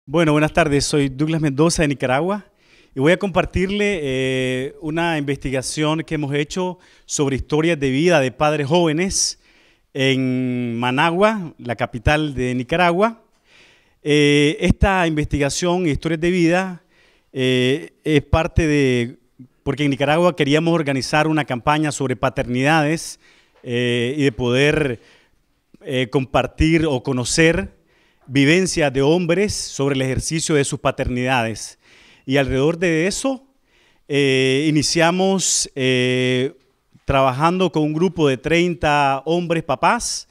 Bueno, buenas tardes. Soy Douglas Mendoza de Nicaragua y voy a compartirle una investigación que hemos hecho sobre historias de vida de padres jóvenes en Managua, la capital de Nicaragua. Esta investigación, Historias de Vida, es parte porque en Nicaragua queríamos organizar una campaña sobre paternidades y de poder compartir o conocer vivencias de hombres sobre el ejercicio de sus paternidades. Y alrededor de eso iniciamos trabajando con un grupo de 30 hombres papás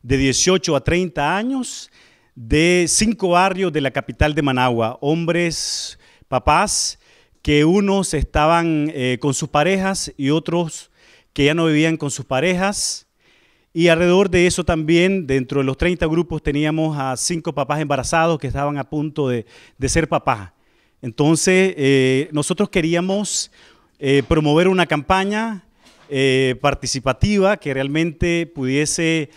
de 18 a 30 años de 5 barrios de la capital de Managua, hombres papás que unos estaban con sus parejas y otros que ya no vivían con sus parejas. Y alrededor de eso también, dentro de los 30 grupos, teníamos a 5 papás embarazados que estaban a punto de ser papás. Entonces, nosotros queríamos promover una campaña participativa que realmente pudiese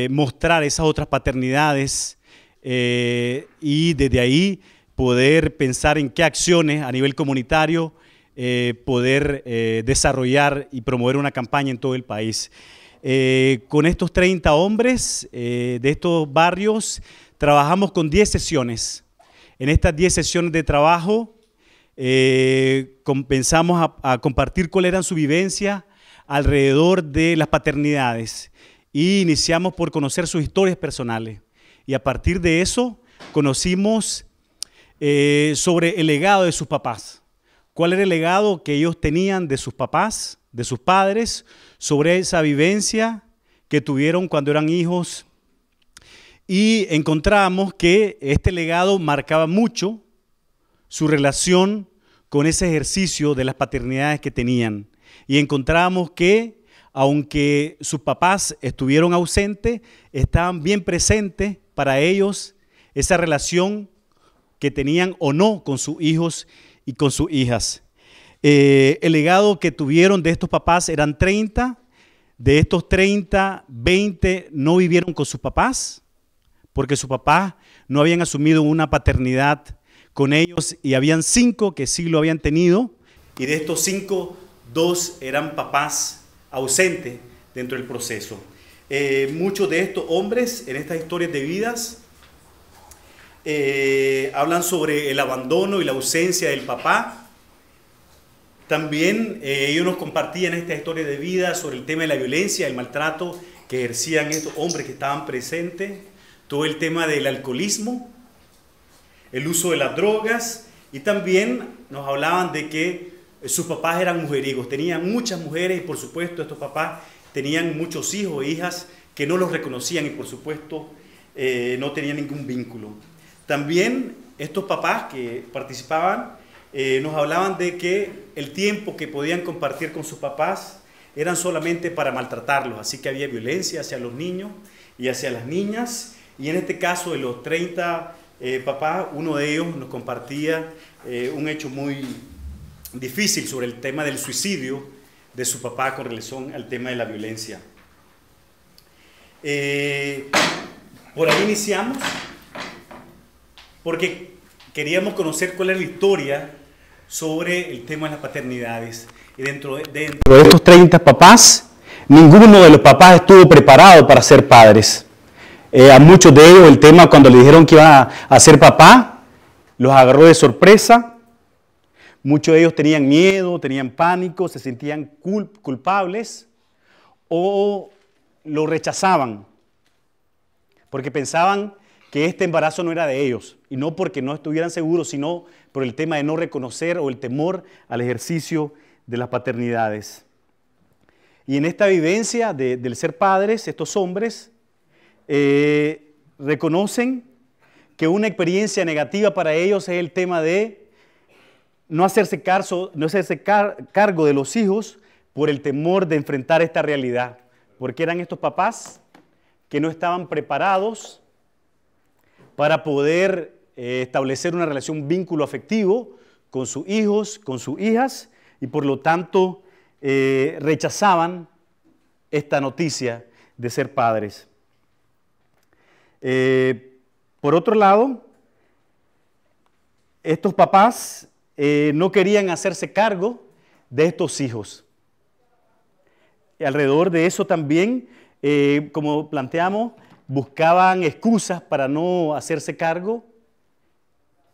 mostrar esas otras paternidades y desde ahí poder pensar en qué acciones a nivel comunitario poder desarrollar y promover una campaña en todo el país. Con estos 30 hombres de estos barrios trabajamos con 10 sesiones. En estas 10 sesiones de trabajo comenzamos a compartir cuál era su vivencia alrededor de las paternidades y iniciamos por conocer sus historias personales. Y a partir de eso conocimos sobre el legado de sus papás. ¿Cuál era el legado que ellos tenían de sus papás, de sus padres, sobre esa vivencia que tuvieron cuando eran hijos? Y encontramos que este legado marcaba mucho su relación con ese ejercicio de las paternidades que tenían. Y encontramos que, aunque sus papás estuvieron ausentes, estaban bien presentes para ellos esa relación que tenían o no con sus hijos y con sus hijas. El legado que tuvieron de estos papás eran 30. De estos 30, 20 no vivieron con sus papás porque sus papás no habían asumido una paternidad con ellos, y habían 5 que sí lo habían tenido, y de estos 5, 2 eran papás ausentes dentro del proceso. Muchos de estos hombres en estas historias de vidas hablan sobre el abandono y la ausencia del papá. También ellos nos compartían esta historia de vida sobre el tema de la violencia, el maltrato que ejercían estos hombres que estaban presentes, todo el tema del alcoholismo, el uso de las drogas, y también nos hablaban de que sus papás eran mujeriegos, tenían muchas mujeres, y por supuesto estos papás tenían muchos hijos e hijas que no los reconocían y por supuesto no tenían ningún vínculo. También estos papás que participaban nos hablaban de que el tiempo que podían compartir con sus papás eran solamente para maltratarlos, así que había violencia hacia los niños y hacia las niñas. Y en este caso de los 30 papás, uno de ellos nos compartía un hecho muy difícil sobre el tema del suicidio de su papá con relación al tema de la violencia. Por ahí iniciamos porque queríamos conocer cuál era la historia sobre el tema de las paternidades. Y dentro de estos 30 papás, ninguno de los papás estuvo preparado para ser padres. A muchos de ellos el tema, cuando le dijeron que iba a ser papá, los agarró de sorpresa. Muchos de ellos tenían miedo, tenían pánico, se sentían culpables o lo rechazaban porque pensaban que este embarazo no era de ellos, y no porque no estuvieran seguros, sino por el tema de no reconocer o el temor al ejercicio de las paternidades. Y en esta vivencia del ser padres, estos hombres reconocen que una experiencia negativa para ellos es el tema de no hacerse cargo de los hijos por el temor de enfrentar esta realidad, porque eran estos papás que no estaban preparados para poder establecer una relación, un vínculo afectivo con sus hijos, con sus hijas, y por lo tanto rechazaban esta noticia de ser padres. Por otro lado, estos papás no querían hacerse cargo de estos hijos. Y alrededor de eso también, como planteamos, buscaban excusas para no hacerse cargo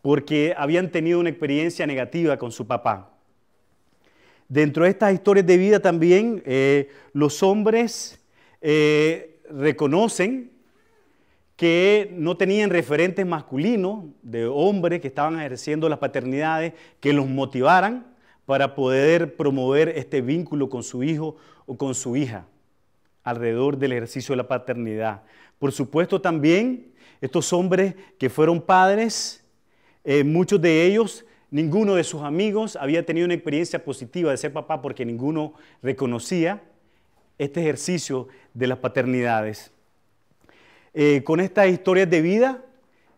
porque habían tenido una experiencia negativa con su papá. Dentro de estas historias de vida también los hombres reconocen que no tenían referentes masculinos de hombres que estaban ejerciendo las paternidades que los motivaran para poder promover este vínculo con su hijo o con su hija alrededor del ejercicio de la paternidad. Por supuesto también estos hombres que fueron padres, muchos de ellos, ninguno de sus amigos había tenido una experiencia positiva de ser papá porque ninguno reconocía este ejercicio de las paternidades. Con estas historias de vida,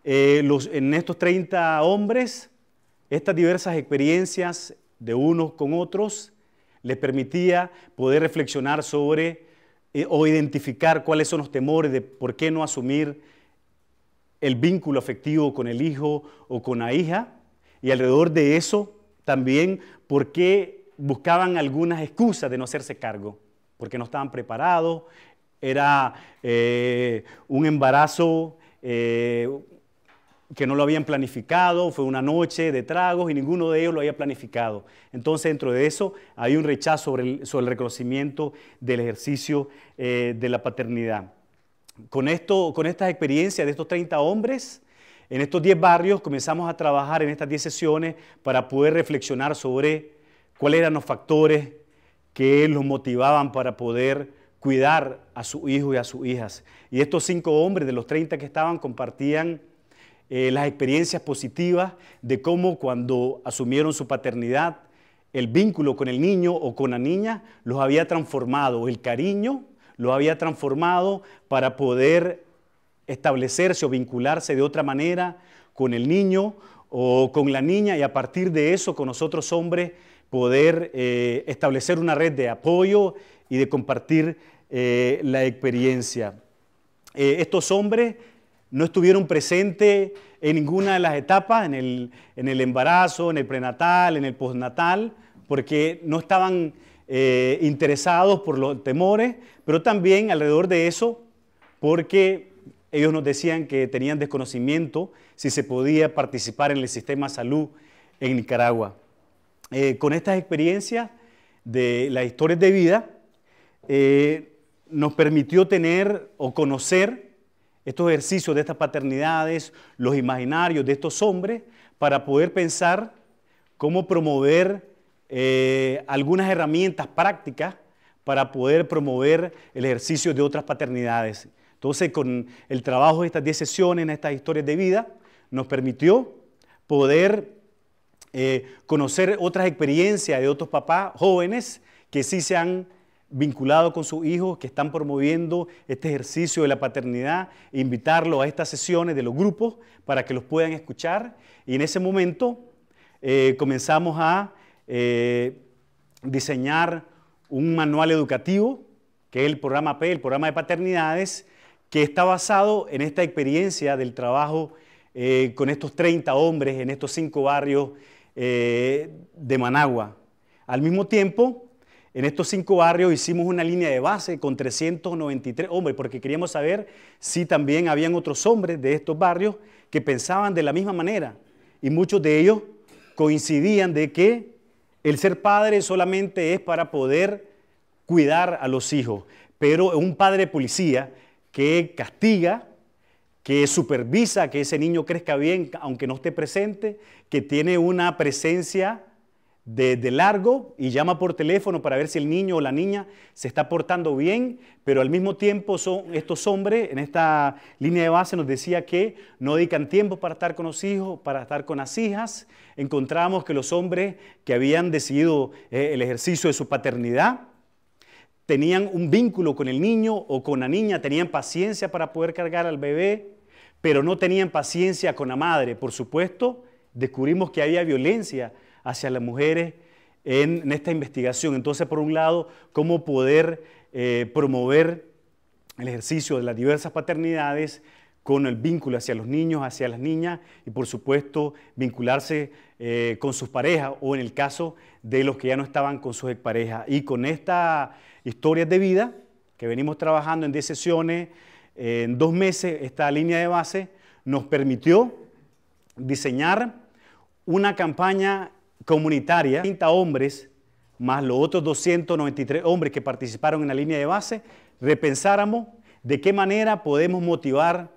en estos 30 hombres, estas diversas experiencias de unos con otros les permitía poder reflexionar sobre o identificar cuáles son los temores de por qué no asumir el vínculo afectivo con el hijo o con la hija, y alrededor de eso también por qué buscaban algunas excusas de no hacerse cargo, porque no estaban preparados, era un embarazo que no lo habían planificado, fue una noche de tragos y ninguno de ellos lo había planificado. Entonces, dentro de eso hay un rechazo sobre el reconocimiento del ejercicio de la paternidad. Con estas experiencias de estos 30 hombres, en estos 10 barrios comenzamos a trabajar en estas 10 sesiones para poder reflexionar sobre cuáles eran los factores que los motivaban para poder cuidar a su hijo y a sus hijas. Y estos 5 hombres de los 30 que estaban compartían las experiencias positivas de cómo cuando asumieron su paternidad, el vínculo con el niño o con la niña los había transformado, el cariño los había transformado para poder establecerse o vincularse de otra manera con el niño o con la niña, y a partir de eso con nosotros hombres poder establecer una red de apoyo y de compartir la experiencia. Estos hombres no estuvieron presentes en ninguna de las etapas, en el embarazo, en el prenatal, en el postnatal, porque no estaban interesados por los temores, pero también alrededor de eso, porque ellos nos decían que tenían desconocimiento si se podía participar en el sistema de salud en Nicaragua. Con estas experiencias de las historias de vida, nos permitió tener o conocer estos ejercicios de estas paternidades, los imaginarios de estos hombres, para poder pensar cómo promover algunas herramientas prácticas para poder promover el ejercicio de otras paternidades. Entonces, con el trabajo de estas 10 sesiones, en estas historias de vida, nos permitió poder conocer otras experiencias de otros papás jóvenes que sí se han vinculado con sus hijos, que están promoviendo este ejercicio de la paternidad, invitarlos a estas sesiones de los grupos para que los puedan escuchar. Y en ese momento comenzamos a diseñar un manual educativo, que es el programa P, el programa de paternidades, que está basado en esta experiencia del trabajo con estos 30 hombres en estos 5 barrios de Managua. Al mismo tiempo, en estos 5 barrios hicimos una línea de base con 393 hombres, porque queríamos saber si también habían otros hombres de estos barrios que pensaban de la misma manera. Y muchos de ellos coincidían de que el ser padre solamente es para poder cuidar a los hijos, pero un padre policía que castiga, que supervisa que ese niño crezca bien, aunque no esté presente, que tiene una presencia de largo y llama por teléfono para ver si el niño o la niña se está portando bien, pero al mismo tiempo son estos hombres, en esta línea de base nos decía que no dedican tiempo para estar con los hijos, para estar con las hijas. Encontramos que los hombres que habían decidido el ejercicio de su paternidad tenían un vínculo con el niño o con la niña, tenían paciencia para poder cargar al bebé, pero no tenían paciencia con la madre. Por supuesto, descubrimos que había violencia hacia las mujeres en esta investigación. Entonces, por un lado, cómo poder promover el ejercicio de las diversas paternidades con el vínculo hacia los niños, hacia las niñas y por supuesto vincularse con sus parejas o en el caso de los que ya no estaban con sus exparejas. Y con esta historia de vida que venimos trabajando en 10 sesiones, en 2 meses, esta línea de base nos permitió diseñar una campaña comunitaria, 30 hombres más los otros 293 hombres que participaron en la línea de base, repensáramos de qué manera podemos motivar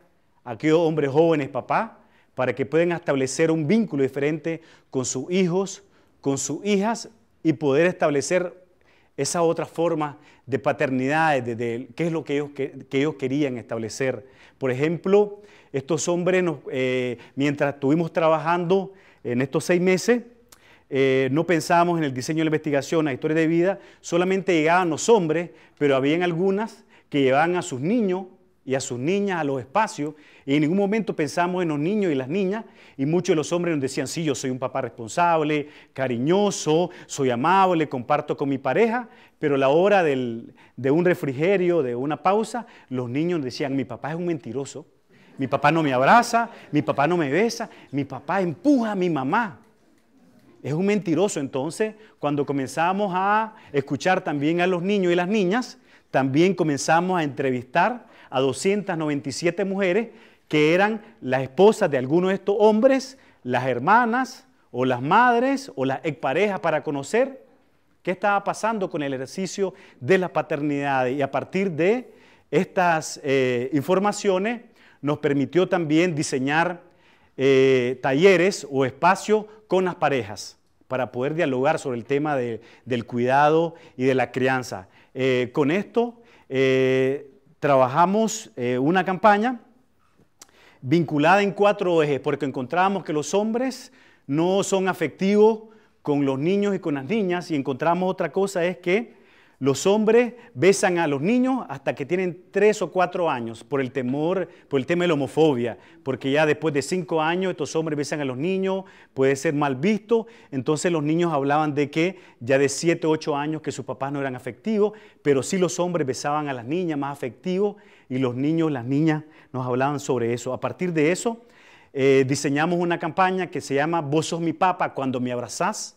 a aquellos hombres jóvenes, papá, para que puedan establecer un vínculo diferente con sus hijos, con sus hijas y poder establecer esa otra forma de paternidad, de qué es lo que ellos querían establecer. Por ejemplo, estos hombres, mientras estuvimos trabajando en estos 6 meses, no pensábamos en el diseño de la investigación, la historia de vida, solamente llegaban los hombres, pero habían algunas que llevaban a sus niños y a sus niñas a los espacios, y en ningún momento pensamos en los niños y las niñas, y muchos de los hombres nos decían, sí, yo soy un papá responsable, cariñoso, soy amable, comparto con mi pareja, pero a la hora de un refrigerio, de una pausa, los niños decían, mi papá es un mentiroso, mi papá no me abraza, mi papá no me besa, mi papá empuja a mi mamá. Es un mentiroso. Entonces, cuando comenzamos a escuchar también a los niños y las niñas, también comenzamos a entrevistar a 297 mujeres que eran las esposas de algunos de estos hombres, las hermanas o las madres o las exparejas para conocer qué estaba pasando con el ejercicio de la paternidad. Y a partir de estas informaciones nos permitió también diseñar talleres o espacios con las parejas para poder dialogar sobre el tema del cuidado y de la crianza. Con esto trabajamos una campaña vinculada en 4 ejes, porque encontramos que los hombres no son afectivos con los niños y con las niñas, y encontramos otra cosa, es que los hombres besan a los niños hasta que tienen 3 o 4 años por el temor, por el tema de la homofobia, porque ya después de 5 años estos hombres besan a los niños, puede ser mal visto. Entonces los niños hablaban de que ya de 7 o 8 años que sus papás no eran afectivos, pero sí los hombres besaban a las niñas más afectivos y los niños, las niñas nos hablaban sobre eso. A partir de eso diseñamos una campaña que se llama Vos sos mi papa cuando me abrazás,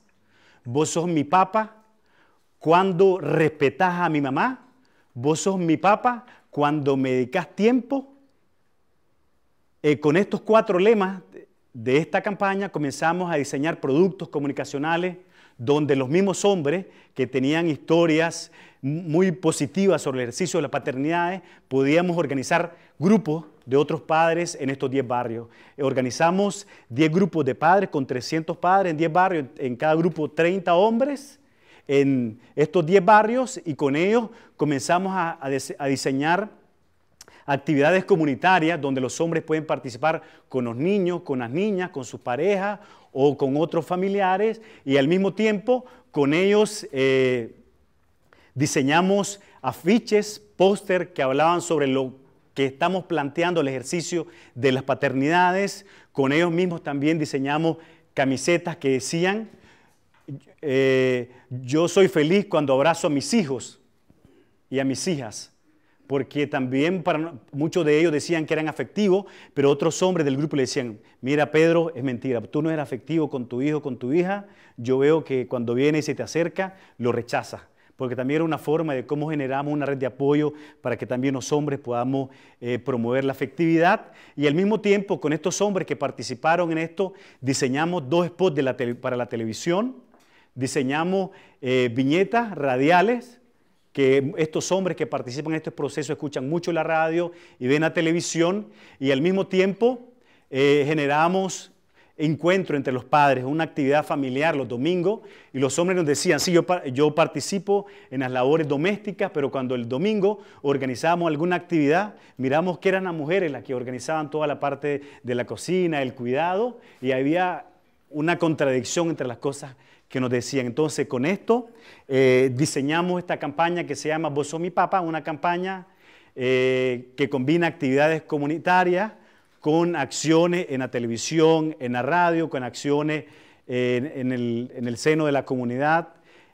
vos sos mi papa cuando respetás a mi mamá, vos sos mi papá cuando me dedicas tiempo. Con estos 4 lemas de esta campaña comenzamos a diseñar productos comunicacionales donde los mismos hombres que tenían historias muy positivas sobre el ejercicio de la paternidad, podíamos organizar grupos de otros padres en estos 10 barrios. Organizamos 10 grupos de padres con 300 padres en 10 barrios, en cada grupo 30 hombres, en estos 10 barrios, y con ellos comenzamos a diseñar actividades comunitarias donde los hombres pueden participar con los niños, con las niñas, con sus parejas o con otros familiares, y al mismo tiempo con ellos diseñamos afiches, póster que hablaban sobre lo que estamos planteando, el ejercicio de las paternidades. Con ellos mismos también diseñamos camisetas que decían yo soy feliz cuando abrazo a mis hijos y a mis hijas, porque también para muchos de ellos decían que eran afectivos, pero otros hombres del grupo le decían, mira Pedro, es mentira, tú no eres afectivo con tu hijo, con tu hija, yo veo que cuando viene y se te acerca, lo rechazas, porque también era una forma de cómo generamos una red de apoyo para que también los hombres podamos promover la afectividad. Y al mismo tiempo, con estos hombres que participaron en esto, diseñamos 2 spots para la televisión. Diseñamos viñetas radiales, que estos hombres que participan en este proceso escuchan mucho la radio y ven la televisión, y al mismo tiempo generamos encuentro entre los padres, una actividad familiar los domingos, y los hombres nos decían, sí, yo participo en las labores domésticas, pero cuando el domingo organizábamos alguna actividad, miramos que eran las mujeres las que organizaban toda la parte de la cocina, el cuidado, y había una contradicción entre las cosas que nos decían. Entonces, con esto diseñamos esta campaña que se llama Vos sos mi papa, una campaña que combina actividades comunitarias con acciones en la televisión, en la radio, con acciones en el seno de la comunidad,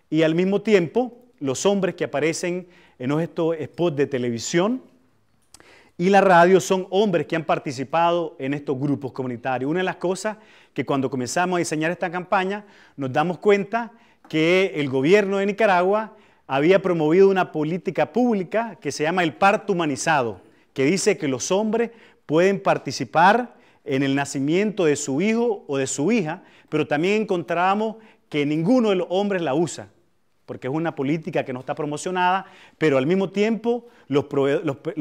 y al mismo tiempo los hombres que aparecen en estos spots de televisión y la radio son hombres que han participado en estos grupos comunitarios. Una de las cosas que cuando comenzamos a diseñar esta campaña nos damos cuenta que el gobierno de Nicaragua había promovido una política pública que se llama el parto humanizado, que dice que los hombres pueden participar en el nacimiento de su hijo o de su hija, pero también encontramos que ninguno de los hombres la usa, porque es una política que no está promocionada, pero al mismo tiempo los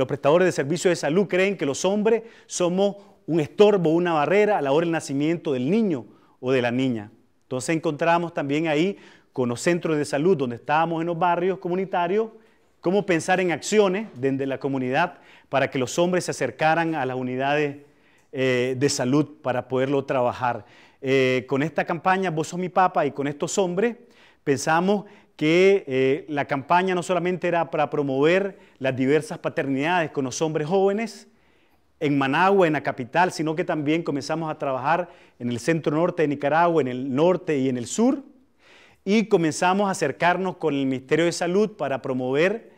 prestadores de servicios de salud creen que los hombres somos un estorbo, una barrera a la hora del nacimiento del niño o de la niña. Entonces encontramos también ahí con los centros de salud donde estábamos en los barrios comunitarios, cómo pensar en acciones desde la comunidad para que los hombres se acercaran a las unidades de salud para poderlo trabajar. Con esta campaña Vos sos mi papa y con estos hombres pensamos que la campaña no solamente era para promover las diversas paternidades con los hombres jóvenes en Managua, en la capital, sino que también comenzamos a trabajar en el centro norte de Nicaragua, en el norte y en el sur, y comenzamos a acercarnos con el Ministerio de Salud para promover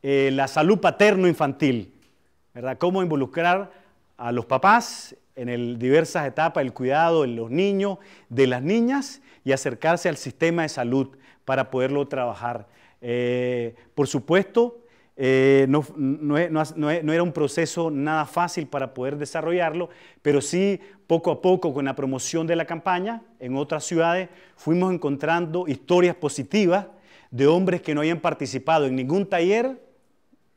la salud paterno-infantil, ¿verdad? Cómo involucrar a los papás en diversas etapas del cuidado de los niños, de las niñas, y acercarse al sistema de salud para poderlo trabajar. Por supuesto, no era un proceso nada fácil para poder desarrollarlo, pero sí poco a poco con la promoción de la campaña en otras ciudades fuimos encontrando historias positivas de hombres que no habían participado en ningún taller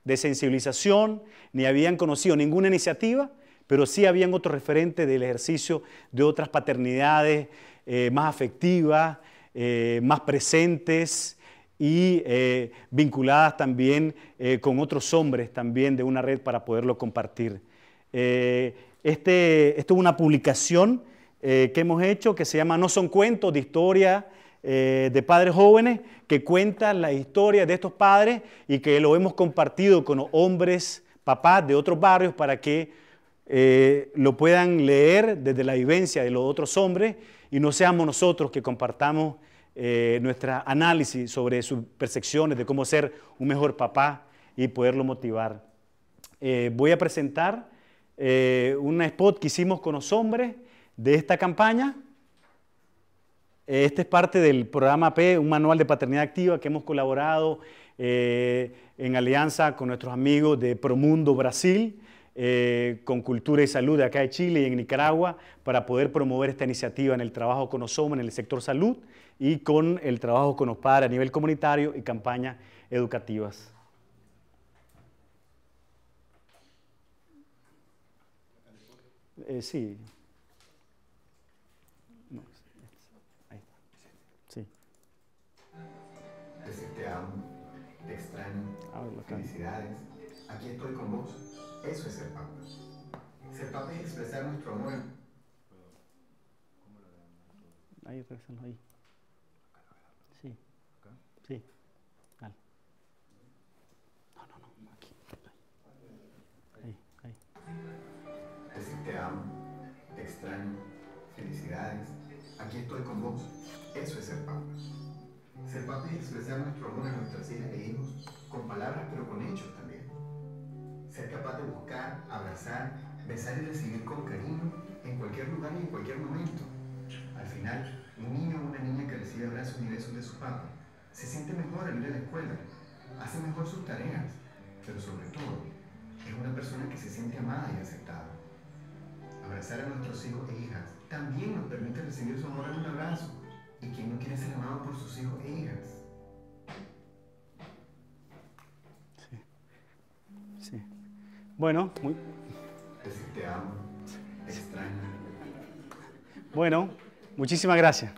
de sensibilización, ni habían conocido ninguna iniciativa, pero sí habían otros referentes del ejercicio de otras paternidades más afectivas, más presentes y vinculadas también con otros hombres también de una red para poderlo compartir. Esto es una publicación que hemos hecho que se llama No son cuentos, de historia de padres jóvenes, que cuentan la historia de estos padres y que lo hemos compartido con hombres, papás de otros barrios para que lo puedan leer desde la vivencia de los otros hombres y no seamos nosotros que compartamos nuestro análisis sobre sus percepciones de cómo ser un mejor papá y poderlo motivar. Voy a presentar un spot que hicimos con los hombres de esta campaña. Este es parte del programa P, un manual de paternidad activa que hemos colaborado en alianza con nuestros amigos de Promundo Brasil, con Cultura y Salud de acá de Chile y en Nicaragua, para poder promover esta iniciativa en el trabajo con los hombres en el sector salud y con el trabajo con los padres a nivel comunitario y campañas educativas. Sí. No, ahí está. Sí. Decir te amo, te extraño, felicidades, aquí estoy con vos. Eso es ser papa. Ser papa es expresar nuestro amor. Ahí, regresando ahí. Sí. Sí. Dale. No, aquí. Ahí. Decir te amo, te extraño, felicidades, aquí estoy con vos. Eso es ser papa. Ser papa es expresar nuestro amor a nuestras hijas e hijos con palabras pero con hechos también. Ser capaz de buscar, abrazar, besar y recibir con cariño en cualquier lugar y en cualquier momento. Al final, un niño o una niña que recibe abrazos y besos de su papá se siente mejor al ir a la escuela, hace mejor sus tareas, pero sobre todo, es una persona que se siente amada y aceptada. Abrazar a nuestros hijos e hijas también nos permite recibir su amor en un abrazo. ¿Y quién no quiere ser amado por sus hijos e hijas? Sí. Bueno, Decir te amo, te extraño. Bueno, muchísimas gracias.